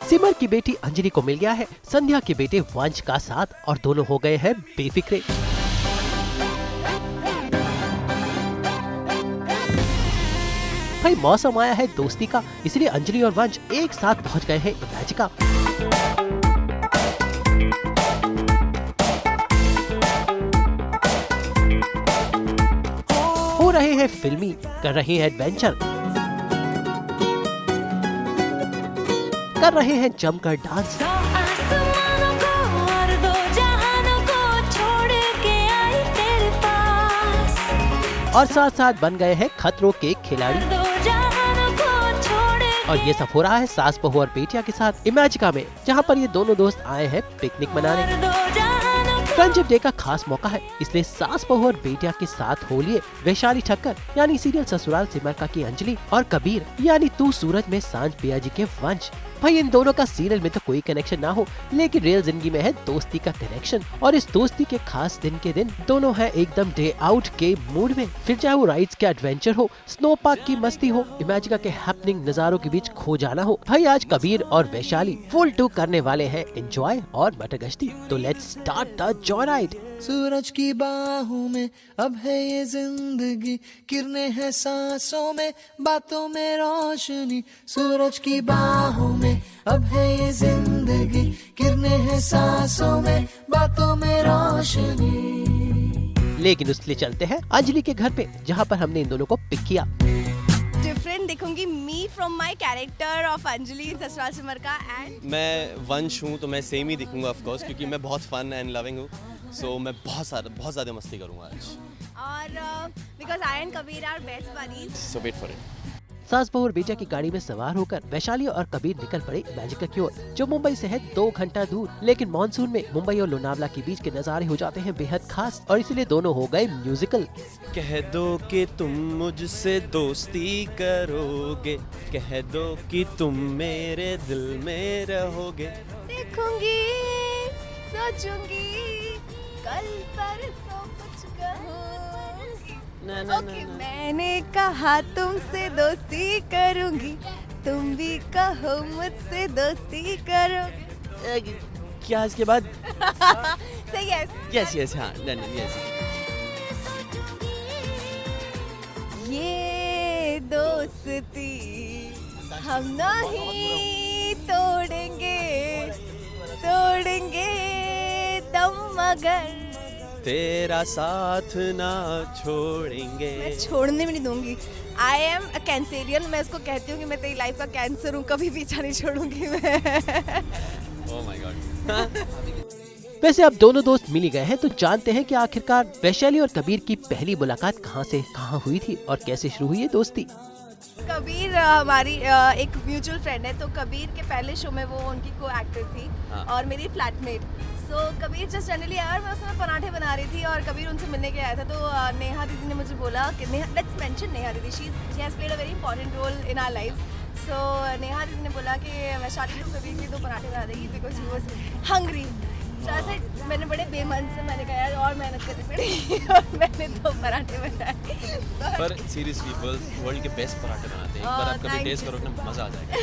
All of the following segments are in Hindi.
सिमर की बेटी अंजलि को मिल गया है संध्या के बेटे वंश का साथ और दोनों हो गए हैं बेफिक्रे। भाई मौसम आया है दोस्ती का, इसलिए अंजलि और वंश एक साथ पहुंच गए हैं इमेजिका। हो रहे हैं फिल्मी, कर रहे हैं एडवेंचर, कर रहे हैं जमकर डांस और साथ साथ बन गए हैं खतरों के खिलाड़ी। और ये सब हो रहा है सास बहू और बेटिया के साथ इमेजिका में, जहाँ पर ये दोनों दोस्त आए हैं पिकनिक मनाने। फ्रेंडशिप डे का खास मौका है, इसलिए सास बहू और बेटिया के साथ हो लिए वैशाली ठक्कर यानी सीरियल ससुराल सिमर की अंजलि और कबीर यानी तू सूरज में सांझ पिया जी के वंश। भाई इन दोनों का सीरियल में तो कोई कनेक्शन ना हो, लेकिन रियल जिंदगी में है दोस्ती का कनेक्शन। और इस दोस्ती के खास दिन के दिन दोनों हैं एकदम डे आउट के मूड में। फिर चाहे वो राइड्स के एडवेंचर हो, स्नो पार्क की मस्ती हो, इमेजिका के हैपनिंग नजारों के बीच खो जाना हो, भाई आज कबीर और वैशाली फुल टू करने वाले हैं एंजॉय और मटगश्ती। तो let's start the joy ride. सूरज की बाहों में अब है ये जिंदगी, किरणें हैं सांसों में, बातों में रोशनी। सूरज की बाहों में अब है ये जिंदगी, किरणें हैं सांसों में, बातों में रोशनी। लेकिन उसके लिए चलते हैं अंजलि के घर पे, जहाँ पर हमने इन दोनों को पिक किया। डिफरेंट दिखूंगी me from my character of Anjali Sasural Simar Ka. And मैं वंश हूँ तो मैं सेम ही दिखूंगा ऑफ कोर्स, क्योंकि मैं बहुत फन एंड लविंग हूँ। सो मैं बहुत ज़्यादा मस्ती करूँगा आज। और because I and Kabir are best buddies, so wait for it. सास बहू और बेटिया की गाड़ी में सवार होकर वैशाली और कबीर निकल पड़े इमेजिका की ओर, जो मुंबई से है 2 घंटा दूर। लेकिन मॉनसून में मुंबई और लोनावला के बीच के नजारे हो जाते हैं बेहद खास, और इसीलिए दोनों हो गए म्यूजिकल। कह दो कि तुम मुझसे दोस्ती करोगे, कह दो कि तुम मेरे दिल में रहोगे। देखूंगी सोचूंगी कल परसों कुछ कहूंगी। ओके, मैंने कहा तुमसे दोस्ती करूंगी, तुम भी कहो मुझसे दोस्ती करो। क्या इसके बाद? सही है। यस हाँ यस। ये दोस्ती हम नहीं तोड़ेंगे, तोड़ेंगे दम मगर तेरा साथ ना छोड़ेंगे। मैं छोड़ने भी नहीं दूंगी। आई एम अ कैंसेरियन, मैं इसको कहती हूँ कि मैं तेरी लाइफ का कैंसर हूँ, कभी पीछा नहीं छोड़ूंगी मैं। Oh my God. वैसे अब दोनों दोस्त मिल गए हैं, तो जानते हैं कि आखिरकार वैशाली और कबीर की पहली मुलाकात कहाँ से कहाँ हुई थी और कैसे शुरू हुई है दोस्ती। कबीर हमारी एक म्यूचुअल फ्रेंड है, तो कबीर के पहले शो में वो उनकी को एक्टर थी और मेरी फ्लैटमेट। सो कबीर जस्ट जनरली आया, मैं उस समय पराठे बना रही थी और कबीर उनसे मिलने के आया था। तो नेहा दीदी ने मुझे बोला कि लेट्स मेंशन नेहा दीदी, she has played a very important role in our life. So Neha दीदी ने बोला कि वैशाली को कबीर के 2 पराठे बना देगी बिकॉज ही वाज हंग्री। मैंने बड़े बेमन से मैंने कहा यार और मेहनत करनी पड़ी और मैंने 2 पराठे बनाए। पर सीरियसली वर्ल्ड के बेस्ट पराठे बनाते हैं, एक बार आप कभी टेस्ट करोगे ना मजा आ जाएगा।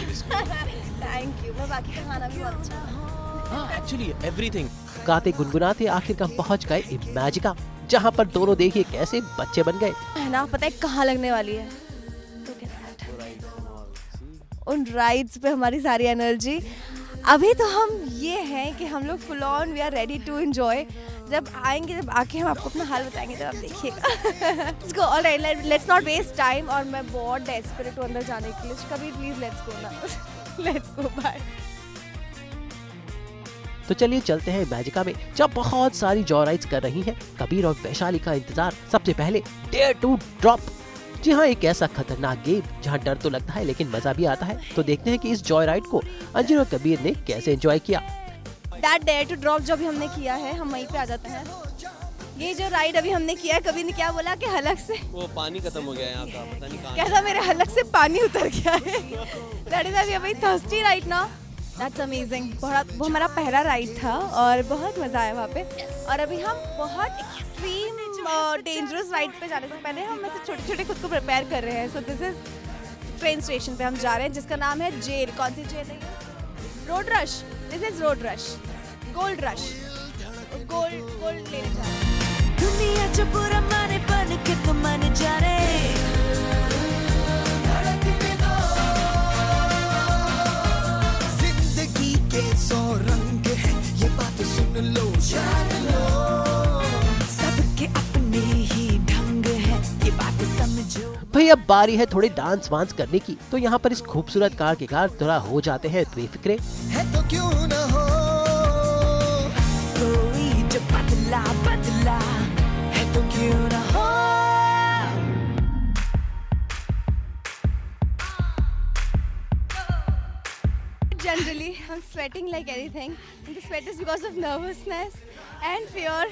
Thank you. मैं बाकी का खाना भी बहुत अच्छा है। हाँ एक्चुअली एवरीथिंग। गाते गुनगुनाते आखिरकार पहुंच गए इमेजिका, जहां पर दोनों देखिए कैसे बच्चे बन गए। है ना, पता है कहाँ लगने वाली है? उन राइड्स पे हमारी सारी एनर्जी। अभी तो हम ये हैं कि हम लोग full on we are ready to enjoy. जब आएंगे, जब आके हम आपको अपना हाल बताएंगे, जब आप देखिएगा। Let's go, alright, let's not waste time. और मैं बहुत डेस्परेट हूँ अंदर जाने के लिए। कभी प्लीज लेट्स गो ना। Let's go, bye. तो चलिए चलते हैं इमेजिका में, जब बहुत सारी जॉय राइड्स कर रही हैं कबीर और वैशाली का इंतजार। सबसे पहले डेयर टू ड्रॉप। जी हाँ, एक ऐसा खतरनाक गेम जहाँ डर तो लगता है लेकिन मजा भी आता है। तो देखते हैं कि इस जॉय राइड को अंजलि और कबीर ने कैसे एंजॉय किया। दैट डेयर टू ड्रॉप जो भी हमने किया है, हम वहीं पे आ जाते हैं। ये जो राइड अभी हमने किया है, कभी ने क्या बोला कि हलक से वो पानी खत्म हो गया है यहाँ का, पता नहीं कहाँ। कैसा मेरे हलक से पानी उतर गया है। दैट इज अभी अभी thirsty right now. That's amazing. वो हमारा पहला राइड था और बहुत मज़ा आया वहाँ पे। और अभी हम बहुत एक्सट्रीम डेंजरस राइड पे जाने से पहले हम ऐसे छोटे छोटे खुद को प्रिपेयर कर रहे हैं। So this is train station पे हम जा रहे हैं जिसका नाम है जेल। कौन सी जेल है ये? Road rush. This is road rush, gold rush. Gold लेने जा रहे हैं। दुनिया जो पूरा माने बन के तुम माने जा रहे। जिंदगी के 100 रंग है, ये बात सुन लो जान लो। सबके अपने ही ढंग है, ये बात समझो। भाई अब बारी है थोड़ी डांस वांस करने की, तो यहाँ पर इस खूबसूरत कार के कार थोड़ा हो जाते हैं बेफिक्रे। है तो क्यों न हो कोई जो बदला बदला, है तो क्यों न हो। Generally, I'm sweating like anything. And the sweat is because of nervousness and fear.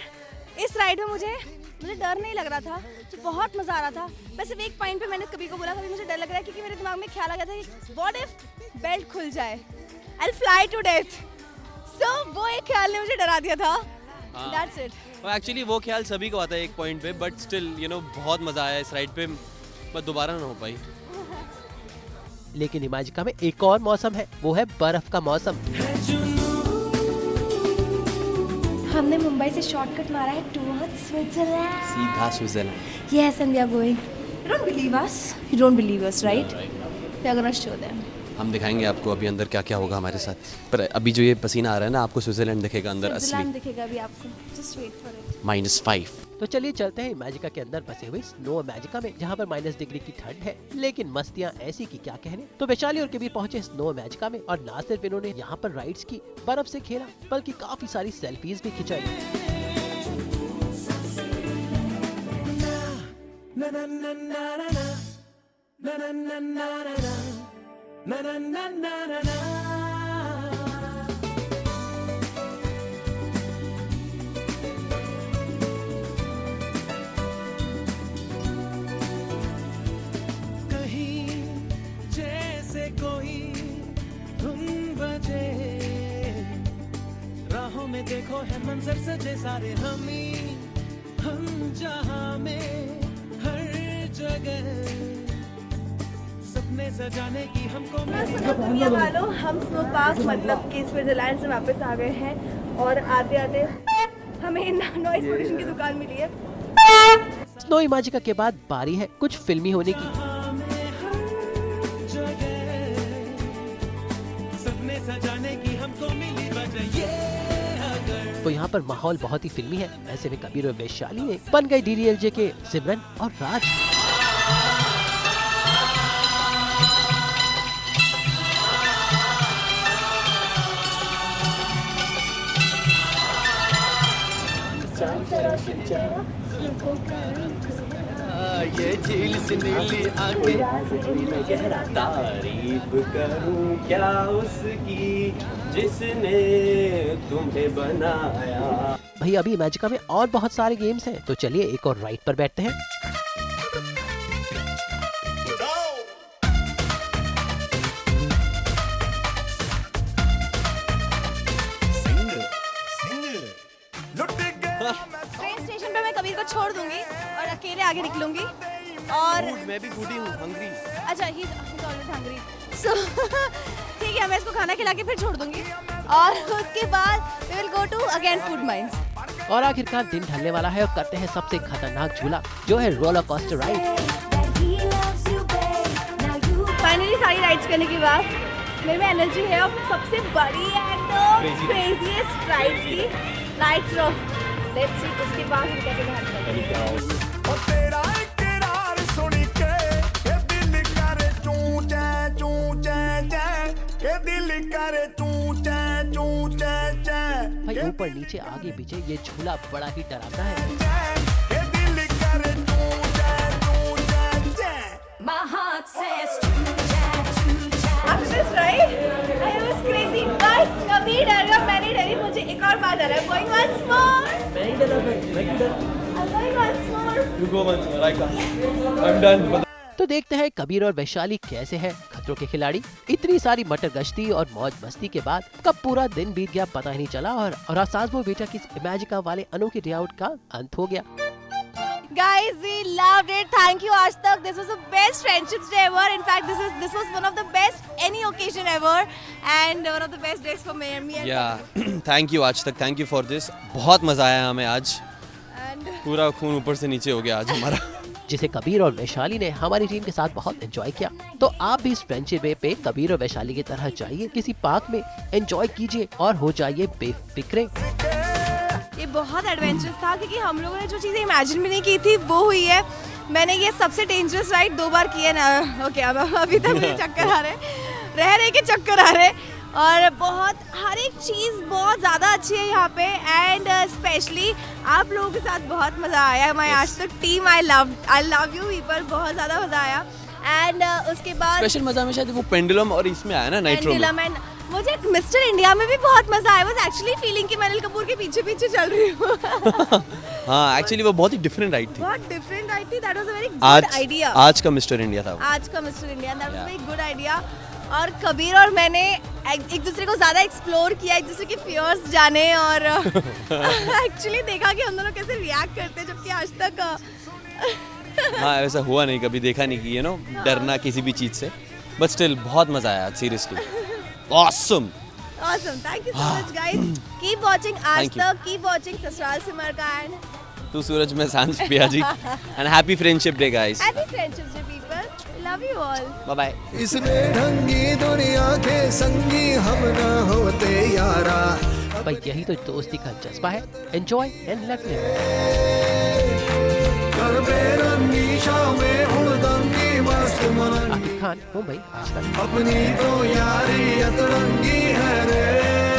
इस राइड में मुझे डर नहीं लग रहा था, तो बहुत मज़ा आ रहा था। बस सिर्फ एक पॉइंट पे मैंने कभी को बोला, कभी मुझे डर लग रहा है क्योंकि मेरे दिमाग में ख्याल आ गया था कि व्हाट इफ बेल्ट खुल जाए, I'll fly to death. So वो एक ख्याल ने मुझे डरा दिया था। That's it. एक्चुअली वो ख्याल सभी को आता है एक पॉइंट पे, बट स्टिल यू नो बहुत मज़ा आया इस राइड पे, बस दोबारा ना हो पाई। लेकिन इमेजिका में एक और मौसम है, वो है बर्फ का मौसम। हमने मुंबई से शॉर्टकट मारा है टुवर्ड्स स्विट्जरलैंड। सीधा Switzerland. Yes, and we are going. You don't believe us? You don't believe us, right? We are gonna show them. हम दिखाएंगे आपको अभी अंदर क्या क्या होगा हमारे साथ। पर अभी जो ये पसीना आ रहा है ना, आपको स्विट्जरलैंड दिखेगा अंदर स्विट्जरलैंड असली। दिखेगा अभी आपको। Just wait for it. -5। तो चलिए चलते हैं इमेजिका के अंदर बसे हुए स्नो इमेजिका में, जहाँ पर -डिग्री की ठंड है, लेकिन मस्तियाँ ऐसी की क्या कहने। तो वैशाली और कबीर पहुंचे स्नो इमेजिका में और ना सिर्फ इन्होंने यहाँ पर राइड्स की, बर्फ से खेला, बल्कि काफी सारी सेल्फीज भी खिंचाई। में देखो है मंजर सजे सारे हम जहां में हर जगह सपने सजाने की हमको। दुनिया वालों, हम स्नो पार्क मतलब कि स्विट्जरलैंड से वापस आ गए हैं और आते आते हमें नॉइज पोल्यूशन की दुकान मिली है। स्नो इमेजिका के बाद बारी है कुछ फिल्मी होने की। सपने सजाने की हमको मिली वजह ये। तो यहाँ पर माहौल बहुत ही फिल्मी है। ऐसे में कबीर और वैशाली ने बन गए DDLJ के सिमरन और राज। ये झील से नीली आंखें, गहरा तारीफ करूं क्या उसकी जिसने तुम्हें बनाया। भाई अभी इमेजिका में और बहुत सारे गेम्स हैं, तो चलिए एक और राइड पर बैठते हैं। ट्रेन स्टेशन पे मैं कबीर को छोड़ दूंगी और अकेले आगे निकलूंगी। और मैं भी फूडी हूँ, हंग्री। अच्छा, ही इज ऑलवेज हंग्री। सो ठीक है, मैं इसको खाना खिला के फिर छोड़ दूंगी और उसके बाद we will go to again food mines. और आखिरकार दिन ढलने वाला है और करते हैं सबसे खतरनाक झूला, जो है रोलर कोस्टर राइड। फाइनली सारी राइड्स करने के बाद मेरे में एनर्जी है और सबसे बड़ी एंड क्रेजीएस्ट राइड की लाइट रो। लेट्स सी उसके बाद हम कैसे बाहर और तेरा इकरार सुन के दिल करे चूं चे चूं चे के दिल करे चूं चे भाई ऊपर नीचे आगे पीछे ये झूला बड़ा ही डरावना है। के दिल करे चूं चे। My heart says After this ride, I was crazy. But कभी डर गया, मैं नहीं डरी। मुझे एक और बार डरा है. Going once more. I'm going once more. You go once more. I can't. I'm done. तो देखते हैं कबीर और वैशाली कैसे हैं खतरों के खिलाड़ी। इतनी सारी मटर गश्ती और मौज मस्ती के बाद कब पूरा दिन बीत गया पता ही नहीं चला और सासबहू बेटिया की इमेजिका वाले अनोखे डे आउट का अंत हो गया। Guys, we loved it. Thank you, Ashtak. This was the best friendships day ever. In fact, this was one of the best any occasion ever, and one of the best days for me and Yeah. Thank you आज तक. Thank you for this. बहुत मजा आया हमें आज. and पूरा खून ऊपर से नीचे हो गया आज हमारा. जिसे कबीर और वैशाली ने हमारी टीम के साथ बहुत एंजॉय किया। तो आप भी इस फ्रेंडशिप डे पे कबीर और वैशाली की तरह जाइए किसी पार्क में, एंजॉय कीजिए और हो जाइए बेफिक्रे। ये बहुत एडवेंचरस था क्योंकि हम लोगों ने जो चीज़ें इमेजिन भी नहीं की थी वो हुई है। मैंने ये सबसे डेंजरस राइड 2 बार की है ना। ओके, अब अभी तक मुझे चक्कर आ रहे के चक्कर आ रहे, और बहुत हर एक चीज़ बहुत ज़्यादा अच्छी है यहाँ पे, एंड स्पेशली आप लोगों के साथ बहुत मज़ा आया। मैं आज तक team I love you people, बहुत ज़्यादा मज़ा आया। एंड उसके बाद स्पेशल मजा में शायद वो पेंडुलम और इसमें आया ना नाइट्रो में. पेंडुलम, एंड मुझे मिस्टर इंडिया में भी बहुत मज़ा आया। वाज एक्चुअली फीलिंग कि मैं अनिल कपूर के पीछे पीछे चल रही हूँ। हाँ, एक्चुअली वो बहुत ही डिफरेंट राइड थी. बहुत डिफरेंट राइड थी। That was a very good idea. आज का मिस्टर इंडिया था वो. आज का mister India, that was very good idea. और कबीर और मैंने एक दूसरे को ज़्यादा एक्सप्लोर किया, एक दूसरे के फियर्स जाने, और एक्चुअली देखा कि हम दोनों कैसे रिएक्ट करते हैं, जबकि आज तक हाँ, ऐसा हुआ नहीं, कभी देखा नहीं कि डरना किसी भी चीज से. बट स्टिल बहुत मजा आया seriously. Awesome. Awesome. Thank you so much, guys. Keep watching Aaj Thank you. Tak. Keep watching Sasral Simar Ka, and तू सूरज में सांझ पिया जी. And happy friendship day guys. happy friendships, dear people. Love you all. Bye bye. इस बेढंगी दुनिया के संगी हम न होते यारा. भाई यही तो दोस्ती का जज्बा है। Enjoy and let live. कर बेरंगी शामें उड़दंगी मस्त मन. आकिब खान, मुंबई, आज तक। अपनी तो यारी अतरंगी है रे.